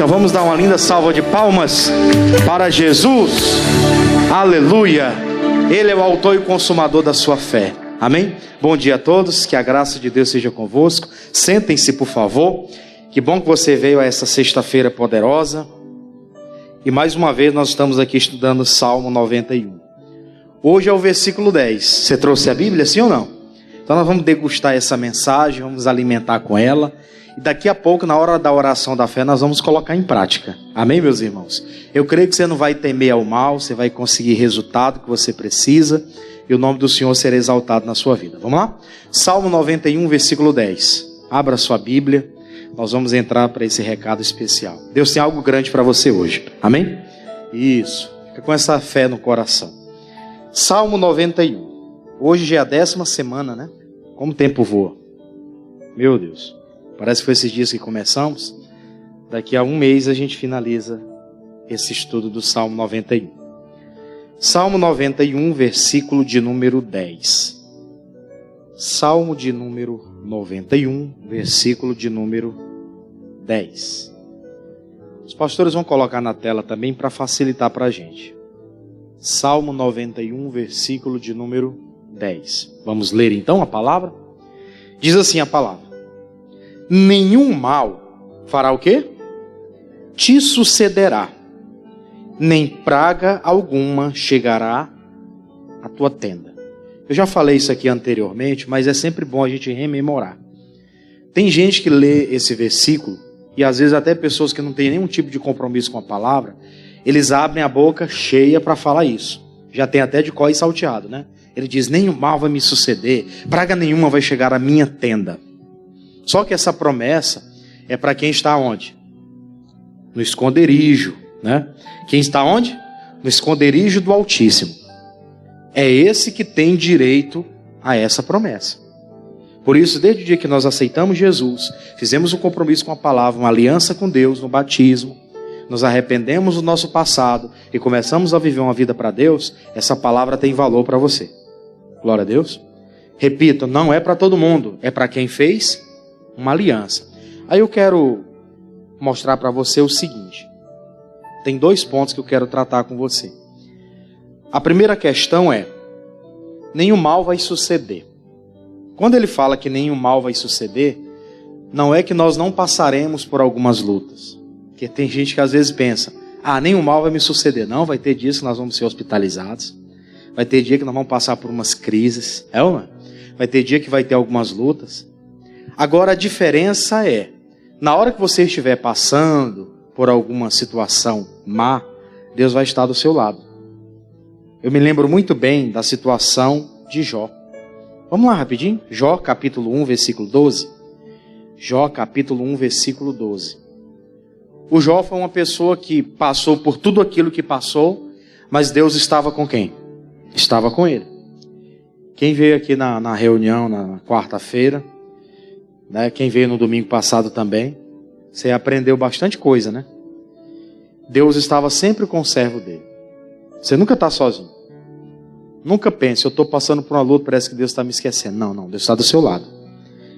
Então vamos dar uma linda salva de palmas para Jesus. Aleluia. Ele é o autor e consumador da sua fé. Amém? Bom dia a todos, que a graça de Deus seja convosco. Sentem-se, por favor. Que bom que você veio a essa sexta-feira poderosa. E mais uma vez nós estamos aqui estudando Salmo 91. Hoje é o versículo 10. Você trouxe a Bíblia, sim ou não? Então nós vamos degustar essa mensagem, vamos alimentar com ela. E daqui a pouco, na hora da oração da fé, nós vamos colocar em prática. Amém, meus irmãos? Eu creio que você não vai temer ao mal, você vai conseguir resultado que você precisa. E o nome do Senhor será exaltado na sua vida. Vamos lá? Salmo 91, versículo 10. Abra sua Bíblia. Nós vamos entrar para esse recado especial. Deus tem algo grande para você hoje. Amém? Isso. Fica com essa fé no coração. Salmo 91. Hoje já é a 10ª semana, né? Como o tempo voa. Meu Deus. Parece que foi esses dias que começamos. Daqui a um mês a gente finaliza esse estudo do Salmo 91. Salmo 91, versículo de número 10. Salmo de número 91, versículo de número 10. Os pastores vão colocar na tela também para facilitar para a gente. Salmo 91, versículo de número 10. Vamos ler então a palavra? Diz assim a palavra: nenhum mal fará o quê? Te sucederá, nem praga alguma chegará à tua tenda. Eu já falei isso aqui anteriormente, mas é sempre bom a gente rememorar. Tem gente que lê esse versículo, e às vezes até pessoas que não têm nenhum tipo de compromisso com a palavra, eles abrem a boca cheia para falar isso. Já tem até de có e salteado, né? Ele diz: nenhum mal vai me suceder, praga nenhuma vai chegar à minha tenda. Só que essa promessa é para quem está onde? No esconderijo, né? Quem está onde? No esconderijo do Altíssimo. É esse que tem direito a essa promessa. Por isso, desde o dia que nós aceitamos Jesus, fizemos um compromisso com a palavra, uma aliança com Deus no batismo, nos arrependemos do nosso passado e começamos a viver uma vida para Deus, essa palavra tem valor para você. Glória a Deus. Repito, não é para todo mundo, é para quem fez uma aliança. Aí eu quero mostrar para você o seguinte. Tem 2 pontos que eu quero tratar com você. A primeira questão é: nenhum mal vai suceder. Quando ele fala que nenhum mal vai suceder, não é que nós não passaremos por algumas lutas. Porque tem gente que às vezes pensa: nenhum mal vai me suceder. Não, vai ter dias que nós vamos ser hospitalizados. Vai ter dia que nós vamos passar por umas crises. Vai ter dia que vai ter algumas lutas. Agora a diferença é, na hora que você estiver passando por alguma situação má, Deus vai estar do seu lado. Eu me lembro muito bem da situação de Jó. Vamos lá rapidinho? Jó capítulo 1, versículo 12. Jó capítulo 1, versículo 12. O Jó foi uma pessoa que passou por tudo aquilo que passou, mas Deus estava com quem? Estava com ele. Quem veio aqui na reunião na quarta-feira, né? Quem veio no domingo passado também, você aprendeu bastante coisa, né? Deus estava sempre com o servo dele. Você nunca está sozinho. Nunca pense: eu estou passando por uma luta, parece que Deus está me esquecendo. Não, Deus está do seu lado.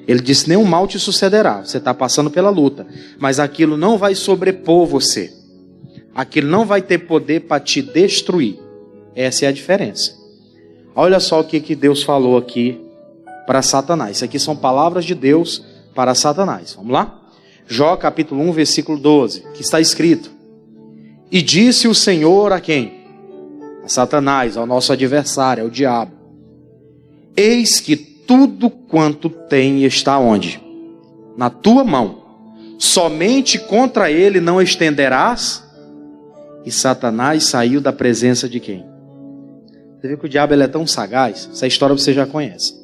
Ele disse: nenhum mal te sucederá. Você está passando pela luta, mas aquilo não vai sobrepor você. Aquilo não vai ter poder para te destruir. Essa é a diferença. Olha só o que Deus falou aqui para Satanás. Isso aqui são palavras de Deus para Satanás. Vamos lá? Jó capítulo 1, versículo 12, que está escrito: e disse o Senhor a quem? A Satanás, ao nosso adversário, ao diabo: eis que tudo quanto tem está onde? Na tua mão. Somente contra ele não estenderás. E Satanás saiu da presença de quem? Você vê que o diabo ele é tão sagaz. Essa história você já conhece.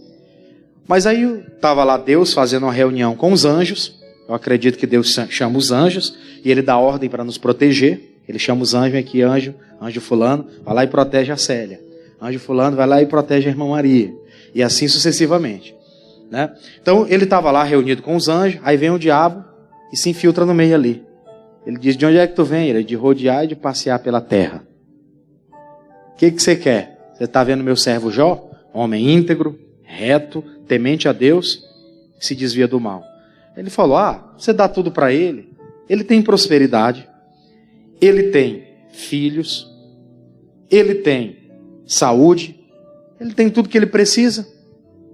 Mas aí estava lá Deus fazendo uma reunião com os anjos. Eu acredito que Deus chama os anjos e ele dá ordem para nos proteger. Ele chama os anjos aqui: anjo fulano, vai lá e protege a Célia. Anjo fulano, vai lá e protege a irmã Maria. E assim sucessivamente, né? Então ele estava lá reunido com os anjos. Aí vem o diabo e se infiltra no meio ali. Ele diz: de onde é que tu vem? Ele: de rodear e de passear pela terra. O que você quer? Você está vendo meu servo Jó? Homem íntegro, reto, temente a Deus, se desvia do mal. Ele falou: você dá tudo para ele. ele tem prosperidade, ele tem filhos, ele tem saúde, ele tem tudo que ele precisa.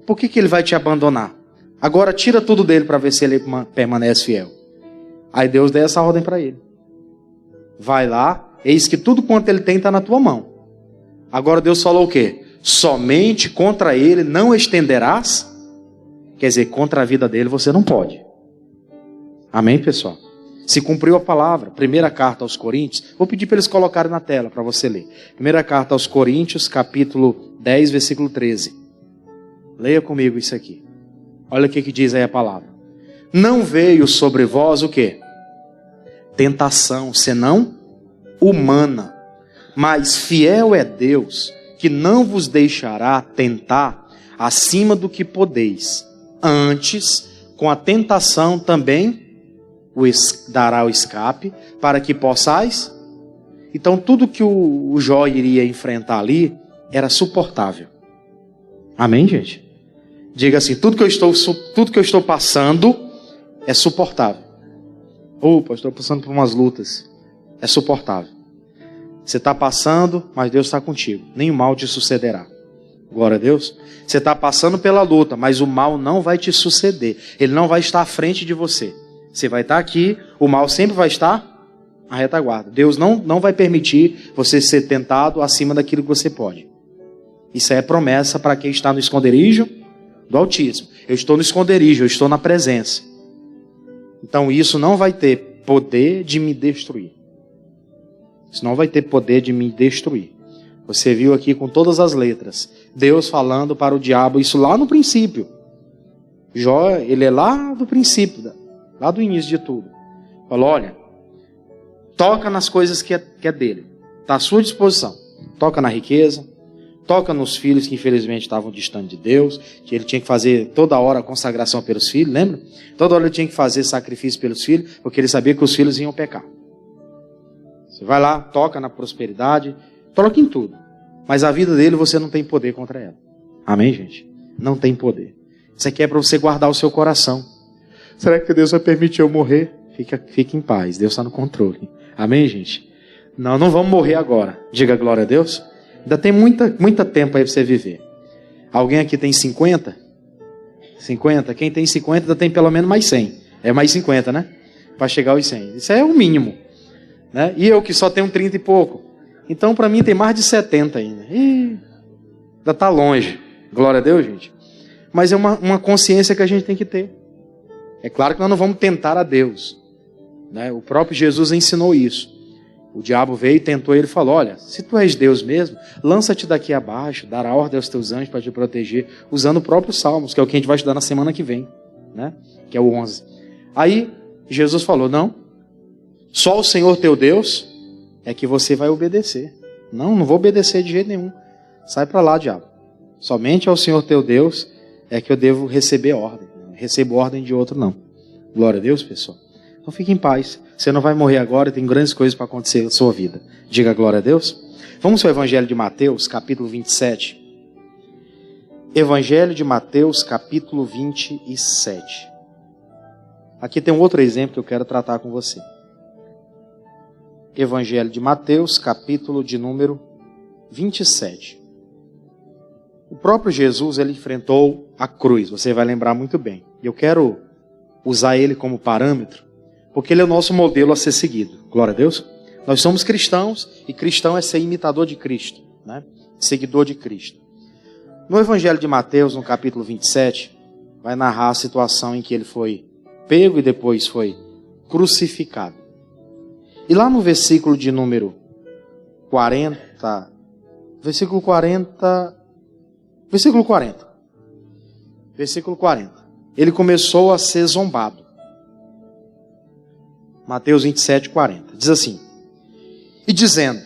Por que ele vai te abandonar? Agora tira tudo dele para ver se ele permanece fiel. Aí Deus dá essa ordem para ele. Vai lá, eis que tudo quanto ele tem está na tua mão. Agora Deus falou o quê? Somente contra ele não estenderás. Quer dizer, contra a vida dele você não pode. Amém, pessoal? Se cumpriu a palavra. Primeira carta aos Coríntios. Vou pedir para eles colocarem na tela para você ler. Primeira carta aos Coríntios, capítulo 10, versículo 13. Leia comigo isso aqui. Olha o que diz aí a palavra. Não veio sobre vós o quê? Tentação, senão humana. Mas fiel é Deus, que não vos deixará tentar acima do que podeis. Antes, com a tentação também dará o escape, para que possais. Então tudo que o Jó iria enfrentar ali era suportável. Amém, gente? Diga assim, tudo que eu estou passando é suportável. Opa, estou passando por umas lutas. É suportável. Você está passando, mas Deus está contigo. Nenhum mal te sucederá. Glória a Deus. Você está passando pela luta, mas o mal não vai te suceder. Ele não vai estar à frente de você. Você vai estar aqui, o mal sempre vai estar à retaguarda. Deus não vai permitir você ser tentado acima daquilo que você pode. Isso é promessa para quem está no esconderijo do Altíssimo. Eu estou no esconderijo, eu estou na presença. Então isso não vai ter poder de me destruir. Isso não vai ter poder de me destruir. Você viu aqui com todas as letras. Deus falando para o diabo isso lá no princípio. Jó, ele é lá do princípio, lá do início de tudo. Falou, olha, toca nas coisas que é dele. Está à sua disposição. Toca na riqueza. Toca nos filhos que infelizmente estavam distantes de Deus, que ele tinha que fazer toda hora a consagração pelos filhos, lembra? Toda hora ele tinha que fazer sacrifício pelos filhos, porque ele sabia que os filhos iam pecar. Você vai lá, toca na prosperidade, toca em tudo. Mas a vida dele você não tem poder contra ela. Amém, gente? Não tem poder. Isso aqui é para você guardar o seu coração. Será que Deus vai permitir eu morrer? Fica em paz, Deus está no controle. Amém, gente? Não vamos morrer agora. Diga glória a Deus. Ainda tem muito tempo aí para você viver. Alguém aqui tem 50? 50? Quem tem 50 ainda tem pelo menos mais 100. É mais 50, né? Para chegar aos 100. Isso é o mínimo. Né? E eu que só tenho 30 e pouco. Então para mim tem mais de 70 ainda. Ainda está longe. Glória a Deus, gente. Mas é uma consciência que a gente tem que ter. É claro que nós não vamos tentar a Deus. Né? O próprio Jesus ensinou isso. O diabo veio e tentou ele e falou, olha, se tu és Deus mesmo, lança-te daqui abaixo, dará ordem aos teus anjos para te proteger, usando o próprio Salmos, que é o que a gente vai estudar na semana que vem, né? Que é o 11. Aí Jesus falou, não, só o Senhor teu Deus é que você vai obedecer. Não vou obedecer de jeito nenhum. Sai para lá, diabo. Somente ao Senhor teu Deus é que eu devo receber ordem. Não recebo ordem de outro, não. Glória a Deus, pessoal. Então fique em paz. Você não vai morrer agora e tem grandes coisas para acontecer na sua vida. Diga glória a Deus. Vamos ao Evangelho de Mateus, capítulo 27. Evangelho de Mateus, capítulo 27. Aqui tem um outro exemplo que eu quero tratar com você. Evangelho de Mateus, capítulo de número 27. O próprio Jesus, ele enfrentou a cruz. Você vai lembrar muito bem. Eu quero usar ele como parâmetro, porque ele é o nosso modelo a ser seguido. Glória a Deus. Nós somos cristãos, e cristão é ser imitador de Cristo, né? Seguidor de Cristo. No Evangelho de Mateus, no capítulo 27, vai narrar a situação em que ele foi pego e depois foi crucificado. E lá no versículo de número 40, versículo 40, ele começou a ser zombado. Mateus 27, 40. Diz assim: e dizendo,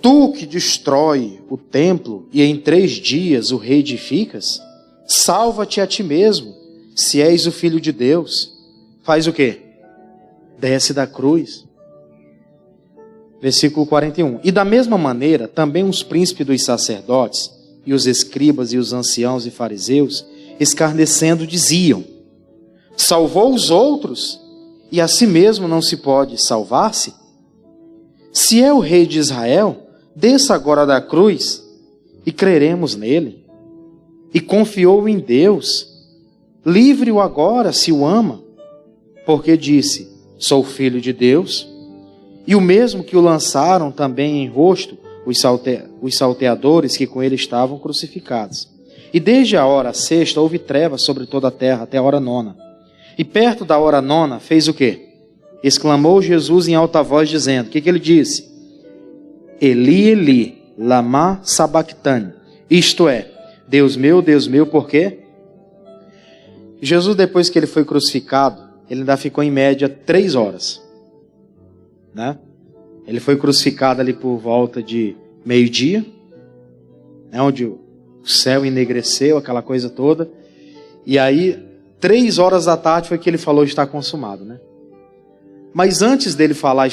tu que destrói o templo e em 3 dias o reedificas, salva-te a ti mesmo, se és o Filho de Deus. Faz o quê? Desce da cruz. Versículo 41. E da mesma maneira, também os príncipes dos sacerdotes, e os escribas e os anciãos e fariseus, escarnecendo, diziam, salvou os outros, e a si mesmo não se pode salvar-se? Se é o rei de Israel, desça agora da cruz e creremos nele. E confiou em Deus. Livre-o agora, se o ama, porque disse, sou filho de Deus. E o mesmo que o lançaram também em rosto os salteadores que com ele estavam crucificados. E desde a hora sexta houve trevas sobre toda a terra até a hora nona. E perto da hora nona fez o quê? Exclamou Jesus em alta voz dizendo, o que ele disse? Eli, Eli, lama sabachthani. Isto é, Deus meu, por quê? Jesus, depois que ele foi crucificado, ele ainda ficou em média 3 horas. Né? Ele foi crucificado ali por volta de meio-dia, né, onde o céu enegreceu, aquela coisa toda. E aí, 3 horas da tarde foi que ele falou está consumado. Né? Mas antes dele falar,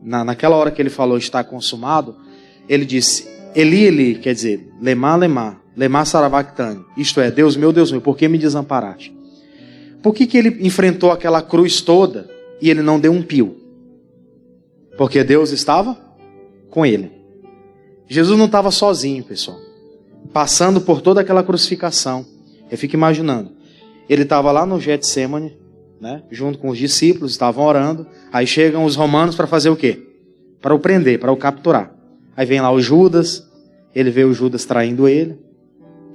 naquela hora que ele falou está consumado, ele disse, Eli, Eli, quer dizer, lema sabachthani. Isto é, Deus meu, por que me desamparaste? Por que ele enfrentou aquela cruz toda e ele não deu um pio? Porque Deus estava com ele. Jesus não estava sozinho, pessoal. Passando por toda aquela crucificação. Eu fico imaginando. Ele estava lá no Getsemane, né, junto com os discípulos, estavam orando. Aí chegam os romanos para fazer o quê? Para o prender, para o capturar. Aí vem lá o Judas. Ele vê o Judas traindo ele.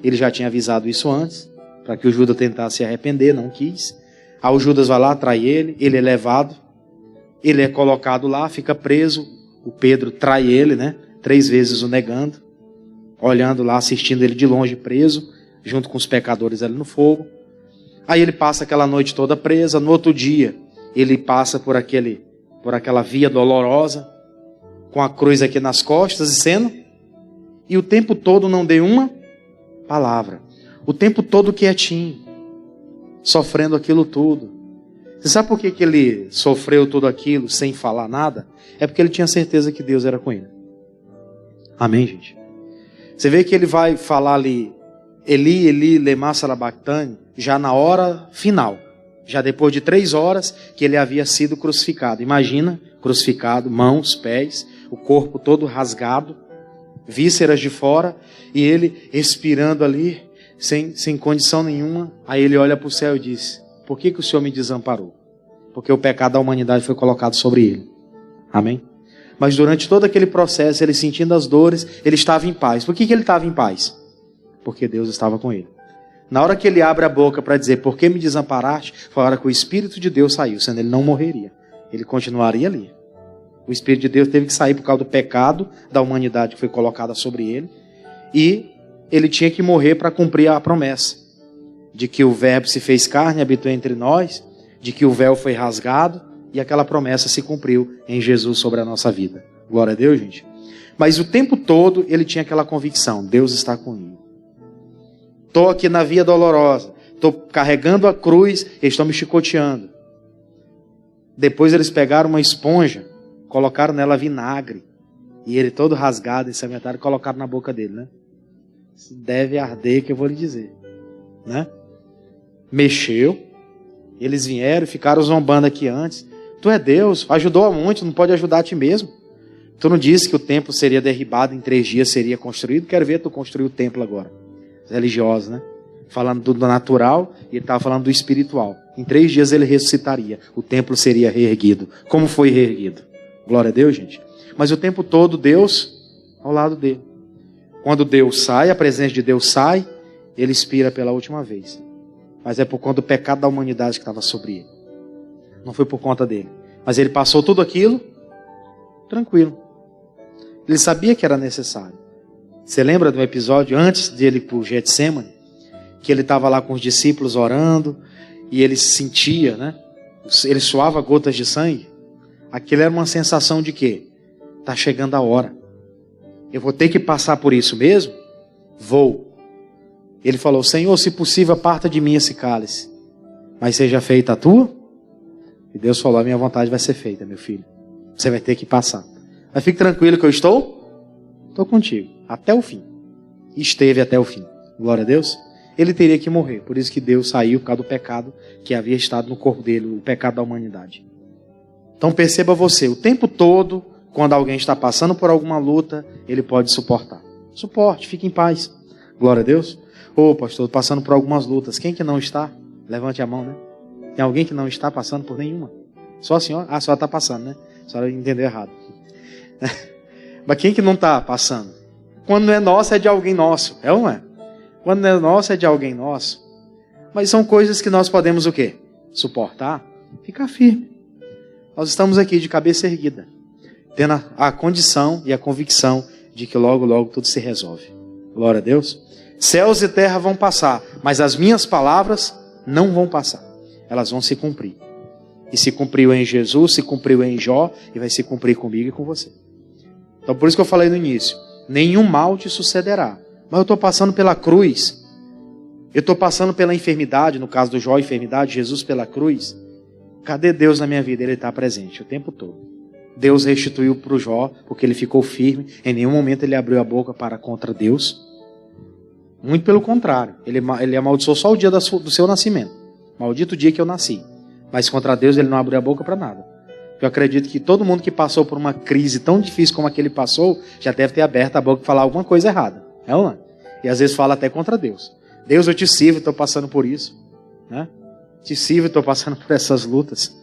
Ele já tinha avisado isso antes, para que o Judas tentasse se arrepender, não quis. Aí o Judas vai lá, trai ele é levado. Ele é colocado lá, fica preso. O Pedro trai ele, né? 3 vezes o negando. Olhando lá, assistindo ele de longe preso, junto com os pecadores ali no fogo. Aí ele passa aquela noite toda presa. No outro dia, ele passa por aquela via dolorosa, com a cruz aqui nas costas e sendo. E o tempo todo não deu uma palavra. O tempo todo quietinho, sofrendo aquilo tudo. Você sabe por que ele sofreu tudo aquilo sem falar nada? É porque ele tinha certeza que Deus era com ele. Amém, gente? Você vê que ele vai falar ali, Eli, Eli, lema sabachthani, já na hora final. Já depois de 3 horas que ele havia sido crucificado. Imagina, crucificado, mãos, pés, o corpo todo rasgado, vísceras de fora, e ele expirando ali, sem condição nenhuma. Aí ele olha para o céu e diz, por que o Senhor me desamparou? Porque o pecado da humanidade foi colocado sobre ele. Amém? Mas durante todo aquele processo, ele sentindo as dores, ele estava em paz. Por que ele estava em paz? Porque Deus estava com ele. Na hora que ele abre a boca para dizer, por que me desamparaste? Foi a hora que o Espírito de Deus saiu, sendo ele não morreria. Ele continuaria ali. O Espírito de Deus teve que sair por causa do pecado da humanidade que foi colocada sobre ele. E ele tinha que morrer para cumprir a promessa de que o Verbo se fez carne e habitou entre nós, de que o véu foi rasgado e aquela promessa se cumpriu em Jesus sobre a nossa vida. Glória a Deus, gente. Mas o tempo todo ele tinha aquela convicção, Deus está comigo. Estou aqui na via dolorosa, estou carregando a cruz, eles estão me chicoteando. Depois eles pegaram uma esponja, colocaram nela vinagre, e ele todo rasgado, ensanguentado, e colocaram na boca dele, né? Deve arder, que eu vou lhe dizer, né? Mexeu, eles vieram e ficaram zombando aqui antes. Tu é Deus, ajudou a muito, não pode ajudar a ti mesmo. Tu não disse que o templo seria derribado em 3 dias, seria construído? Quero ver tu construir o templo agora. Religioso, né? Falando do natural e ele estava falando do espiritual. Em 3 dias ele ressuscitaria, o templo seria reerguido. Como foi reerguido? Glória a Deus, gente. Mas o tempo todo Deus ao lado dele. Quando Deus sai, a presença de Deus sai, ele expira pela última vez. Mas é por conta do pecado da humanidade que estava sobre ele. Não foi por conta dele. Mas ele passou tudo aquilo tranquilo. Ele sabia que era necessário. Você lembra do episódio antes dele ir para o Getsemane? Que ele estava lá com os discípulos orando e ele sentia, né? Ele suava gotas de sangue. Aquilo era uma sensação de quê? Está chegando a hora. Eu vou ter que passar por isso mesmo? Vou. Ele falou, Senhor, se possível, aparta de mim esse cálice, mas seja feita a tua. E Deus falou, a minha vontade vai ser feita, meu filho. Você vai ter que passar. Mas fique tranquilo que eu estou contigo, até o fim. E esteve até o fim. Glória a Deus. ele teria que morrer. Por isso que Deus saiu por causa do pecado que havia estado no corpo dele, o pecado da humanidade. Então perceba você, o tempo todo, quando alguém está passando por alguma luta, ele pode suportar. Suporte, fique em paz. Glória a Deus. Ô, pastor, passando por algumas lutas. Quem que não está? Levante a mão, né? Tem alguém que não está passando por nenhuma? Só a senhora? Ah, a senhora está passando, né? A senhora entendeu errado. Mas quem que não está passando? Quando não é nosso, é de alguém nosso. É ou não é? Quando não é nosso, é de alguém nosso. Mas são coisas que nós podemos o quê? Suportar. Ficar firme. Nós estamos aqui de cabeça erguida. Tendo a condição e a convicção de que logo, logo tudo se resolve. Glória a Deus. Céus e terra vão passar, mas as minhas palavras não vão passar. Elas vão se cumprir. E se cumpriu em Jesus, se cumpriu em Jó, e vai se cumprir comigo e com você. Então por isso que eu falei no início, nenhum mal te sucederá. Mas eu estou passando pela cruz. Eu estou passando pela enfermidade, no caso do Jó, enfermidade, Jesus pela cruz. Cadê Deus na minha vida? Ele está presente o tempo todo. Deus restituiu para o Jó, porque ele ficou firme. Em nenhum momento ele abriu a boca para contra Deus. Muito pelo contrário. Ele amaldiçoou só o dia do seu nascimento. Maldito o dia que eu nasci. Mas contra Deus ele não abriu a boca para nada. Eu acredito que todo mundo que passou por uma crise tão difícil como a que ele passou, já deve ter aberto a boca para falar alguma coisa errada. É ou não? E às vezes fala até contra Deus. Deus, eu te sirvo, estou passando por isso. Né? Te sirvo, estou passando por essas lutas.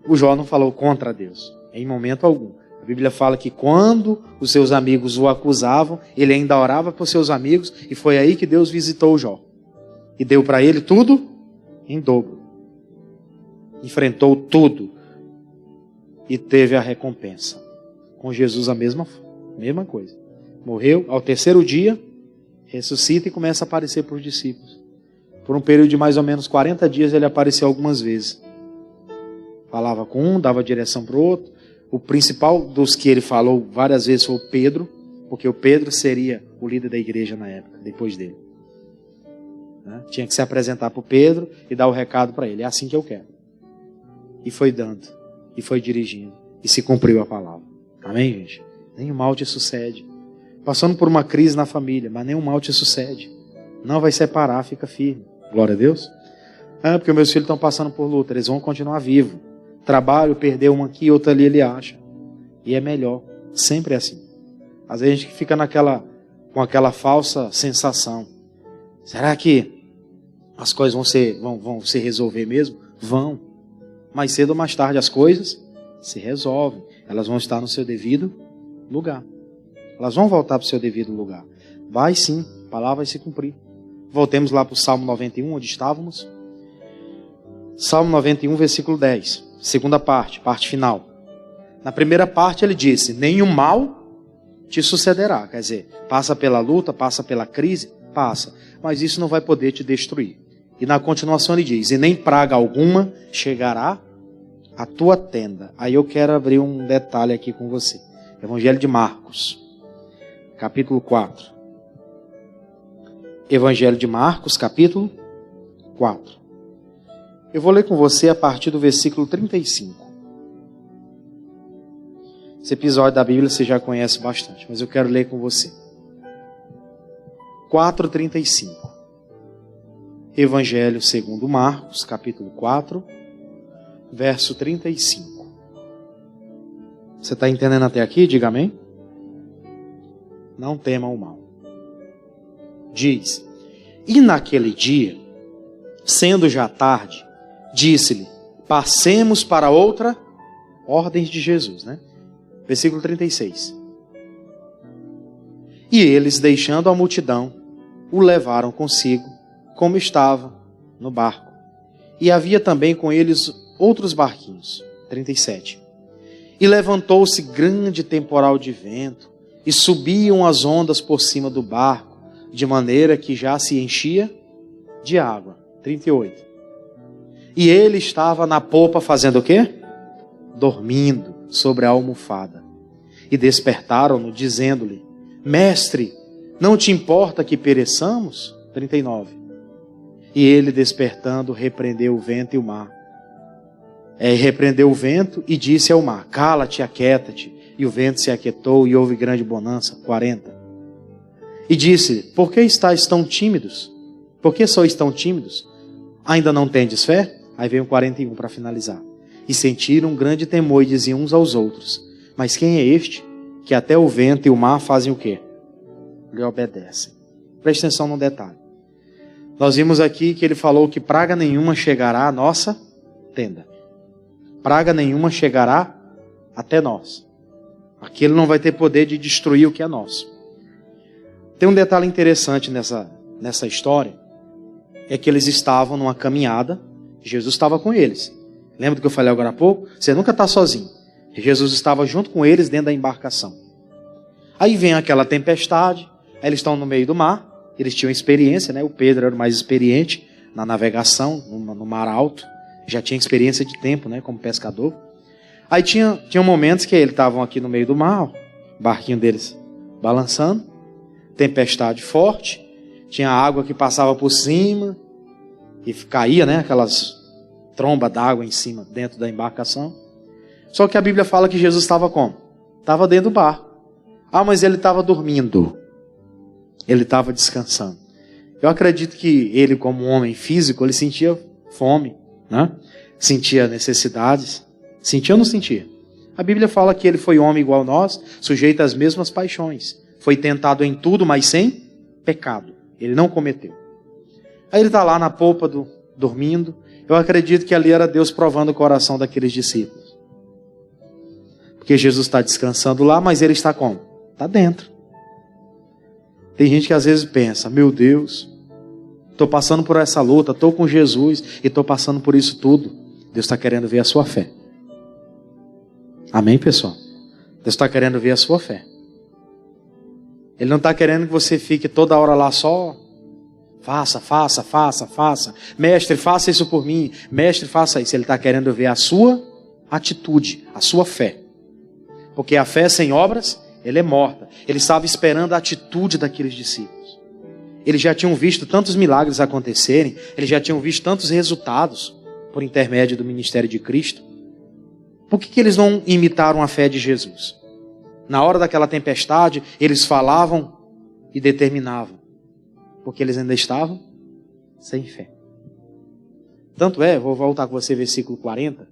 O Jó não falou contra Deus, em momento algum. A Bíblia fala que quando os seus amigos o acusavam, ele ainda orava por seus amigos, e foi aí que Deus visitou o Jó. E deu para ele tudo em dobro. Enfrentou tudo. E teve a recompensa. Com Jesus a mesma coisa. Morreu, ao terceiro dia, ressuscita e começa a aparecer para os discípulos. Por um período de mais ou menos 40 dias ele apareceu algumas vezes. Falava com um, dava direção para o outro. O principal dos que ele falou várias vezes foi o Pedro, porque o Pedro seria o líder da igreja na época, depois dele. Tinha que se apresentar para o Pedro e dar o recado para ele. É assim que eu quero. E foi dando. E foi dirigindo. E se cumpriu a palavra. Amém, gente? Nenhum mal te sucede. Passando por uma crise na família, mas nenhum mal te sucede. Não vai separar, fica firme. Glória a Deus. Porque meus filhos estão passando por luta. Eles vão continuar vivos. Trabalho, perdeu um aqui, outro ali, ele acha. E é melhor. Sempre é assim. Às vezes a gente fica com aquela falsa sensação. Será que as coisas vão se resolver mesmo? Vão. Mais cedo ou mais tarde as coisas se resolvem. Elas vão estar no seu devido lugar. Elas vão voltar para o seu devido lugar. Vai sim, a palavra vai se cumprir. Voltemos lá para o Salmo 91, onde estávamos. Salmo 91, versículo 10. Segunda parte final. Na primeira parte ele disse, nenhum mal te sucederá. Quer dizer, passa pela luta, passa pela crise, passa. Mas isso não vai poder te destruir. E na continuação ele diz, e nem praga alguma chegará à tua tenda. Aí eu quero abrir um detalhe aqui com você. Evangelho de Marcos, capítulo 4. Evangelho de Marcos, capítulo 4. Eu vou ler com você a partir do versículo 35. Esse episódio da Bíblia você já conhece bastante, mas eu quero ler com você. 4:35. Evangelho segundo Marcos, capítulo 4, verso 35. Você está entendendo até aqui? Diga amém. Não tema o mal. Diz, e naquele dia, sendo já tarde, disse-lhe, passemos para outra, ordens de Jesus, né? Versículo 36. E eles, deixando a multidão, o levaram consigo, como estava no barco. E havia também com eles outros barquinhos. 37. E levantou-se grande temporal de vento, e subiam as ondas por cima do barco, de maneira que já se enchia de água. 38. E ele estava na popa fazendo o quê? Dormindo sobre a almofada. E despertaram-no, dizendo-lhe, mestre, não te importa que pereçamos? 39. E ele, despertando, repreendeu o vento e o mar. Repreendeu o vento e disse ao mar, cala-te, aquieta-te. E o vento se aquietou e houve grande bonança. 40. E disse, por que estáis tão tímidos? Por que sois tão tímidos? Ainda não tendes fé? Aí vem o 41 para finalizar. E sentiram um grande temor e diziam uns aos outros: mas quem é este que até o vento e o mar fazem o quê? Lhe obedecem. Preste atenção num detalhe. Nós vimos aqui que ele falou que praga nenhuma chegará à nossa tenda. Praga nenhuma chegará até nós. Aqui ele não vai ter poder de destruir o que é nosso. Tem um detalhe interessante nessa história. É que eles estavam numa caminhada. Jesus estava com eles. Lembra do que eu falei agora há pouco? Você nunca está sozinho. Jesus estava junto com eles dentro da embarcação. Aí vem aquela tempestade. Aí eles estão no meio do mar. Eles tinham experiência, né? O Pedro era o mais experiente na navegação, no mar alto. Já tinha experiência de tempo, né? Como pescador. Aí tinham momentos que eles estavam aqui no meio do mar, o barquinho deles balançando. Tempestade forte. Tinha água que passava por cima. E caía, né? Aquelas trombas d'água em cima, dentro da embarcação. Só que a Bíblia fala que Jesus estava como? Estava dentro do barco. Ah, mas ele estava dormindo. Ele estava descansando. Eu acredito que ele, como um homem físico, ele sentia fome, né? Sentia necessidades. Sentia ou não sentia? A Bíblia fala que ele foi homem igual a nós, sujeito às mesmas paixões. Foi tentado em tudo, mas sem pecado. Ele não cometeu. Aí ele está lá na polpa, dormindo. Eu acredito que ali era Deus provando o coração daqueles discípulos. Porque Jesus está descansando lá, mas ele está como? Está dentro. Tem gente que às vezes pensa: meu Deus, estou passando por essa luta, estou com Jesus e estou passando por isso tudo. Deus está querendo ver a sua fé. Amém, pessoal? Deus está querendo ver a sua fé. Ele não está querendo que você fique toda hora lá só. Faça. Mestre, faça isso por mim. Mestre, faça isso. Ele está querendo ver a sua atitude, a sua fé. Porque a fé sem obras, ela é morta. Ele estava esperando a atitude daqueles discípulos. Eles já tinham visto tantos milagres acontecerem. Eles já tinham visto tantos resultados por intermédio do ministério de Cristo. Por que eles não imitaram a fé de Jesus? Na hora daquela tempestade, eles falavam e determinavam. Porque eles ainda estavam sem fé. Tanto é, vou voltar com você, versículo 40.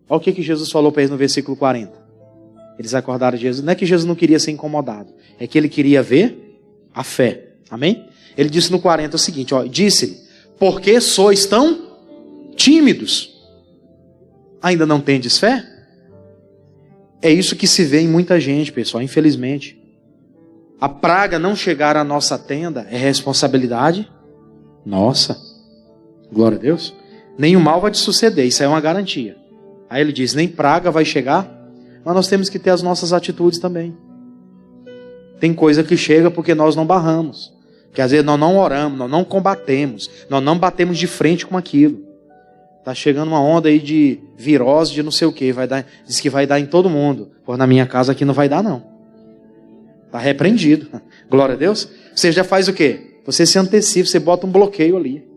Olha o que Jesus falou para eles no versículo 40. Eles acordaram de Jesus. Não é que Jesus não queria ser incomodado. É que ele queria ver a fé. Amém? Ele disse no 40 o seguinte, ó, disse-lhe: por que sois tão tímidos? Ainda não tendes fé? É isso que se vê em muita gente, pessoal, infelizmente. A praga não chegar à nossa tenda é responsabilidade nossa. Glória a Deus. Nem o mal vai te suceder, isso é uma garantia. Aí ele diz, nem praga vai chegar, mas nós temos que ter as nossas atitudes também. Tem coisa que chega porque nós não barramos. Que às vezes nós não oramos, nós não combatemos, nós não batemos de frente com aquilo. Está chegando uma onda aí de virose, de não sei o que, diz que vai dar em todo mundo. Por na minha casa aqui não vai dar não. Está repreendido. Glória a Deus. Você já faz o quê? Você se antecipa, você bota um bloqueio ali.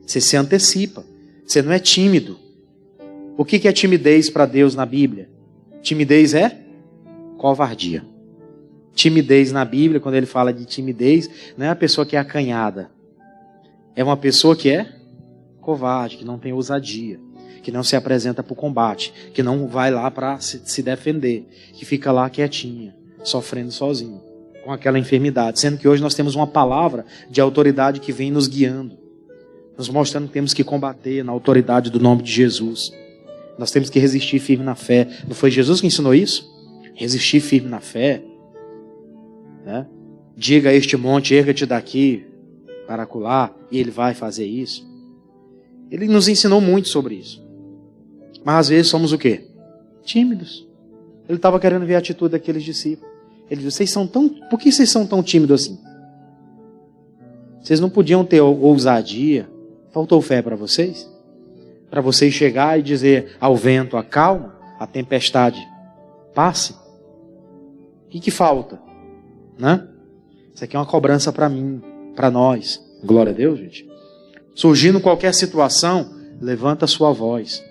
Você se antecipa. Você não é tímido. O que é timidez para Deus na Bíblia? Timidez é covardia. Timidez na Bíblia, quando ele fala de timidez, não é a pessoa que é acanhada. É uma pessoa que é covarde, que não tem ousadia, que não se apresenta para o combate, que não vai lá para se defender, que fica lá quietinha, sofrendo sozinho, com aquela enfermidade. Sendo que hoje nós temos uma palavra de autoridade que vem nos guiando, nos mostrando que temos que combater na autoridade do nome de Jesus. Nós temos que resistir firme na fé. Não foi Jesus que ensinou isso? Resistir firme na fé. Né? Diga a este monte, erga-te daqui para acolá, e ele vai fazer isso. Ele nos ensinou muito sobre isso. Mas às vezes somos o quê? Tímidos. Ele estava querendo ver a atitude daqueles discípulos. Ele disse, por que vocês são tão tímidos assim? Vocês não podiam ter ousadia? Faltou fé para vocês? Para vocês chegar e dizer ao vento, acalma, a tempestade passe? O que falta? Né? Isso aqui é uma cobrança para mim, para nós. Glória a Deus, gente. Surgindo qualquer situação, levanta a sua voz.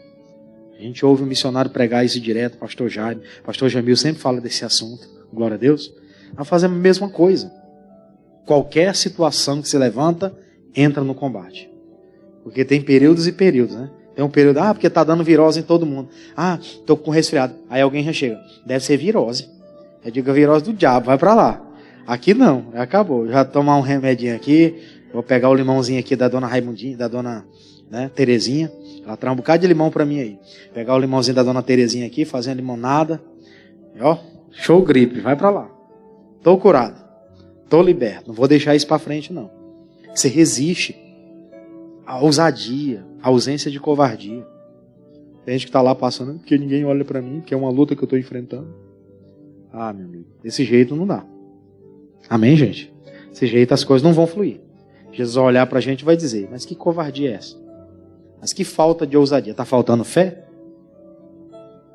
A gente ouve um missionário pregar isso direto, pastor Jaime. Pastor Jamil sempre fala desse assunto. Glória a Deus. Nós fazemos a mesma coisa. Qualquer situação que se levanta, entra no combate. Porque tem períodos e períodos, né? Tem um período, porque tá dando virose em todo mundo. Tô com resfriado. Aí alguém já chega, deve ser virose. Eu digo, a virose do diabo, vai pra lá. Aqui não, acabou. Já tomar um remedinho aqui, vou pegar o limãozinho aqui da dona Raimundinha, da dona, né, Terezinha. Ela traz um bocado de limão pra mim aí. Pegar o limãozinho da dona Terezinha aqui, fazer uma limonada. Ó, show gripe, vai pra lá. Tô curado, tô liberto. Não vou deixar isso pra frente, não. Você resiste. A ousadia, a ausência de covardia. Tem gente que está lá passando, porque ninguém olha para mim, que é uma luta que eu estou enfrentando. Meu amigo, desse jeito não dá. Amém, gente? Desse jeito as coisas não vão fluir. Jesus vai olhar para a gente e vai dizer, mas que covardia é essa? Mas que falta de ousadia? Está faltando fé?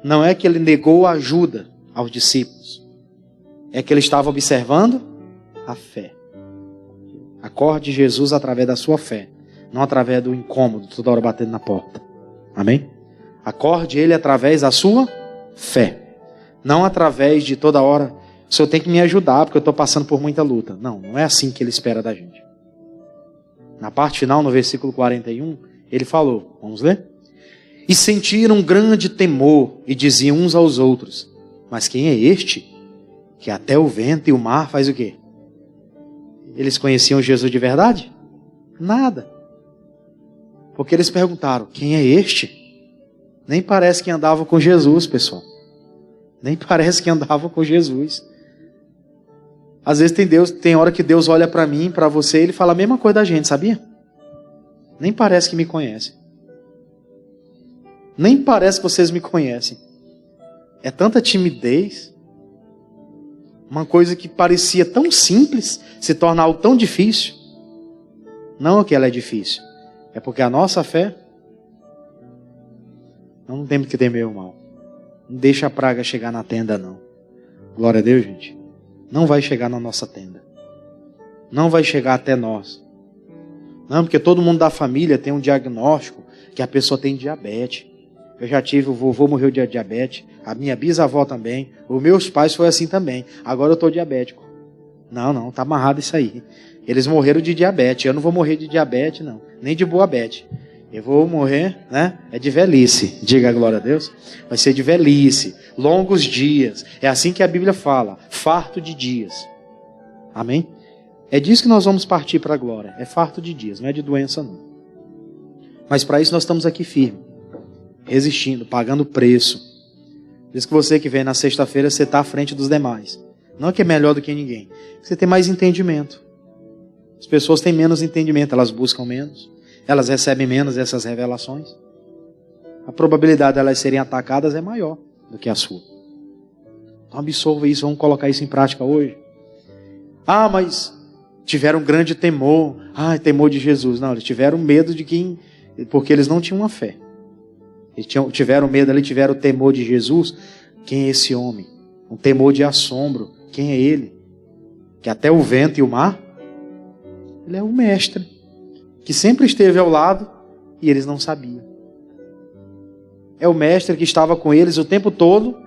Não é que ele negou a ajuda aos discípulos. É que ele estava observando a fé. Acorde Jesus através da sua fé. Não através do incômodo, toda hora batendo na porta. Amém? Acorde ele através da sua fé. Não através de toda hora, o Senhor tem que me ajudar, porque eu estou passando por muita luta. Não, não é assim que ele espera da gente. Na parte final, no versículo 41, ele falou, vamos ler? E sentiram um grande temor, e diziam uns aos outros, mas quem é este? Que até o vento e o mar faz o quê? Eles conheciam Jesus de verdade? Nada. Porque eles perguntaram, quem é este? Nem parece que andavam com Jesus, pessoal. Nem parece que andavam com Jesus. Às vezes tem hora que Deus olha para mim, para você, e ele fala a mesma coisa da gente, sabia? Nem parece que me conhece. Nem parece que vocês me conhecem. É tanta timidez. Uma coisa que parecia tão simples, se torna algo tão difícil. Não é que ela é difícil. É porque a nossa fé, não temos que temer o mal. Não deixa a praga chegar na tenda, não. Glória a Deus, gente. Não vai chegar na nossa tenda. Não vai chegar até nós. Não, porque todo mundo da família tem um diagnóstico que a pessoa tem diabetes. Eu já tive, o vovô morreu de diabetes, a minha bisavó também, os meus pais foi assim também. Agora eu estou diabético. Não, está amarrado isso aí. Eles morreram de diabetes. Eu não vou morrer de diabetes, não. Nem de boabete. Eu vou morrer, né? É de velhice. Diga a glória a Deus. Vai ser de velhice. Longos dias. É assim que a Bíblia fala. Farto de dias. Amém? É disso que nós vamos partir para a glória. É farto de dias. Não é de doença, não. Mas para isso nós estamos aqui firmes. Resistindo. Pagando preço. Diz que você que vem na sexta-feira, você está à frente dos demais. Não é que é melhor do que ninguém. Você tem mais entendimento. As pessoas têm menos entendimento, elas buscam menos, elas recebem menos essas revelações. A probabilidade de elas serem atacadas é maior do que a sua. Então absorva isso, vamos colocar isso em prática hoje. Mas tiveram grande temor. Temor de Jesus. Não, eles tiveram medo de quem, porque eles não tinham uma fé. Eles tiveram medo ali, tiveram o temor de Jesus. Quem é esse homem? Um temor de assombro. Quem é ele? Que até o vento e o mar, ele é o mestre, que sempre esteve ao lado e eles não sabiam. É o mestre que estava com eles o tempo todo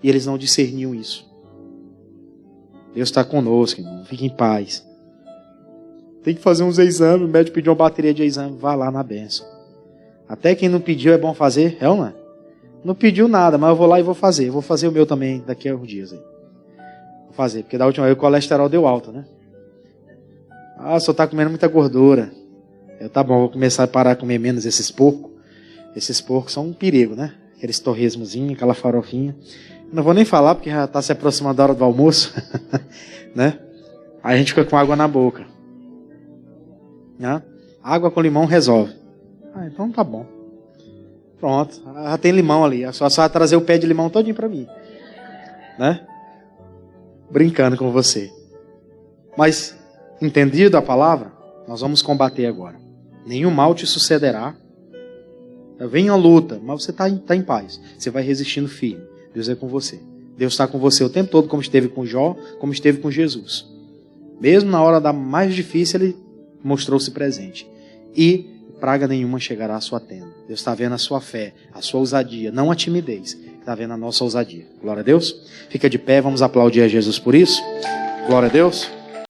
e eles não discerniam isso. Deus está conosco, irmão. Fique em paz. Tem que fazer uns exames, o médico pediu uma bateria de exame, vá lá na bênção. Até quem não pediu é bom fazer, é ou não é? Não pediu nada, mas eu vou lá e vou fazer. Eu vou fazer o meu também daqui a uns dias. Aí. Vou fazer, porque da última vez o colesterol deu alto, né? O senhor está comendo muita gordura. Tá bom, vou começar a parar de comer menos esses porcos. Esses porcos são um perigo, né? Aqueles torresmozinhos, aquela farofinha. Não vou nem falar, porque já está se aproximando da hora do almoço. Né? Aí a gente fica com água na boca. Né? Água com limão resolve. Então tá bom. Pronto, já tem limão ali. É só trazer o pé de limão todinho para mim. Né? Brincando com você. Mas, entendido a palavra, nós vamos combater agora. Nenhum mal te sucederá. Vem a luta, mas você está em paz. Você vai resistindo firme. Deus é com você. Deus está com você o tempo todo, como esteve com Jó, como esteve com Jesus. Mesmo na hora da mais difícil, Ele mostrou-se presente. E praga nenhuma chegará à sua tenda. Deus está vendo a sua fé, a sua ousadia, não a timidez. Está vendo a nossa ousadia. Glória a Deus. Fica de pé, vamos aplaudir a Jesus por isso. Glória a Deus.